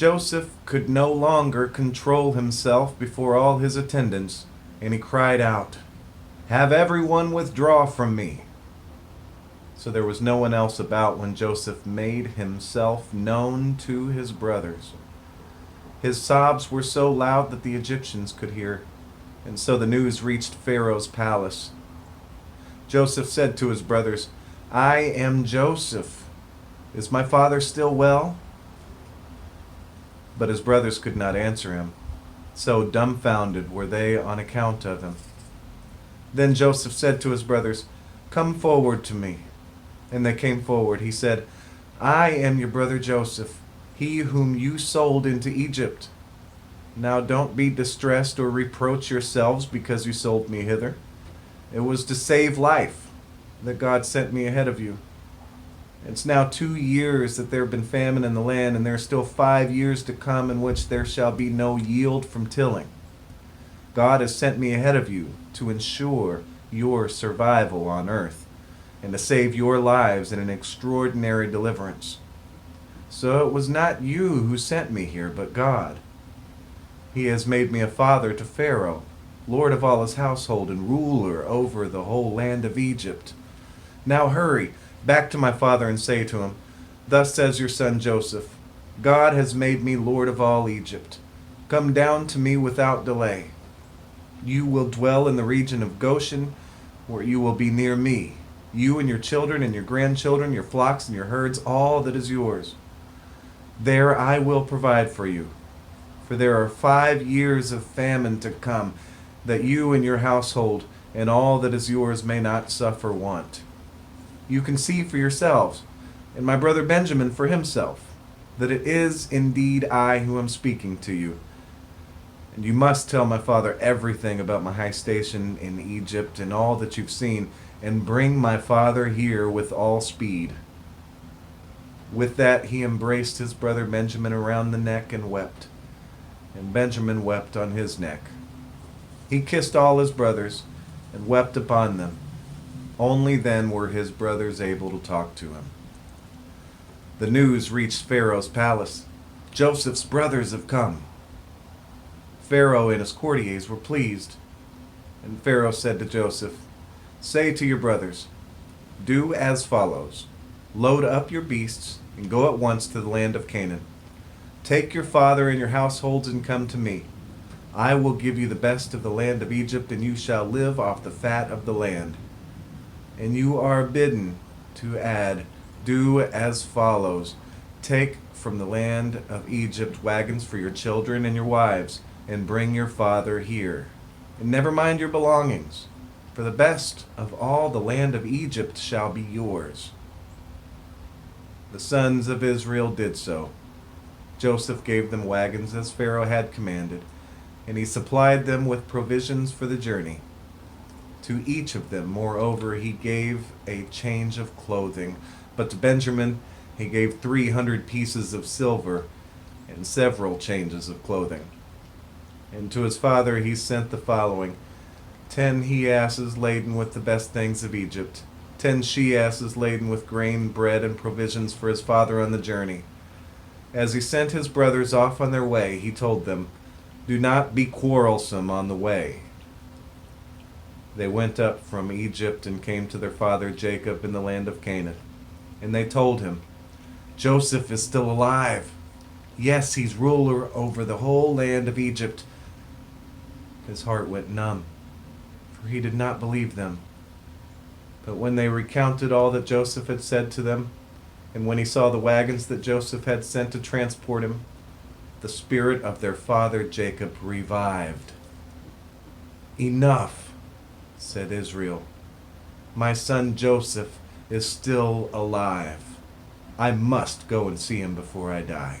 Joseph could no longer control himself before all his attendants, and he cried out, "Have everyone withdraw from me." So there was no one else about when Joseph made himself known to his brothers. His sobs were so loud that the Egyptians could hear, and so the news reached Pharaoh's palace. Joseph said to his brothers, "I am Joseph. Is my father still well?" But his brothers could not answer him, so dumbfounded were they on account of him. Then Joseph said to his brothers, "Come forward to me." And they came forward. He said, "I am your brother Joseph, he whom you sold into Egypt. Now don't be distressed or reproach yourselves because you sold me hither. It was to save life that God sent me ahead of you. It's now 2 years that there have been famine in the land, and there are still 5 years to come in which there shall be no yield from tilling. God has sent me ahead of you to ensure your survival on earth and to save your lives in an extraordinary deliverance. So it was not you who sent me here, but God. He has made me a father to Pharaoh, lord of all his household and ruler over the whole land of Egypt. Now hurry back to my father and say to him, 'Thus says your son Joseph, God has made me lord of all Egypt. Come down to me without delay. You will dwell in the region of Goshen, where you will be near me, you and your children and your grandchildren, your flocks and your herds, all that is yours. There I will provide for you, for there are 5 years of famine to come, that you and your household and all that is yours may not suffer want. You can see for yourselves, and my brother Benjamin for himself, that it is indeed I who am speaking to you. And you must tell my father everything about my high station in Egypt and all that you've seen, and bring my father here with all speed." With that he embraced his brother Benjamin around the neck and wept, and Benjamin wept on his neck. He kissed all his brothers and wept upon them. Only then were his brothers able to talk to him. The news reached Pharaoh's palace. "Joseph's brothers have come." Pharaoh and his courtiers were pleased, and Pharaoh said to Joseph, "Say to your brothers, do as follows. Load up your beasts and go at once to the land of Canaan. Take your father and your households and come to me. I will give you the best of the land of Egypt, and you shall live off the fat of the land." And you are bidden to add, "Do as follows. Take from the land of Egypt wagons for your children and your wives, and bring your father here. And never mind your belongings, for the best of all the land of Egypt shall be yours." The sons of Israel did so. Joseph gave them wagons as Pharaoh had commanded, and he supplied them with provisions for the journey. To each of them, moreover, he gave a change of clothing, but to Benjamin he gave 300 pieces of silver and several changes of clothing. And to his father he sent the following: 10 he-asses laden with the best things of Egypt, 10 she-asses laden with grain, bread, and provisions for his father on the journey. As he sent his brothers off on their way, he told them, "Do not be quarrelsome on the way." They went up from Egypt and came to their father Jacob in the land of Canaan. And they told him, "Joseph is still alive. Yes, he's ruler over the whole land of Egypt." His heart went numb, for he did not believe them. But when they recounted all that Joseph had said to them, and when he saw the wagons that Joseph had sent to transport him, the spirit of their father Jacob revived. "Enough," said Israel. "My son Joseph is still alive. I must go and see him before I die."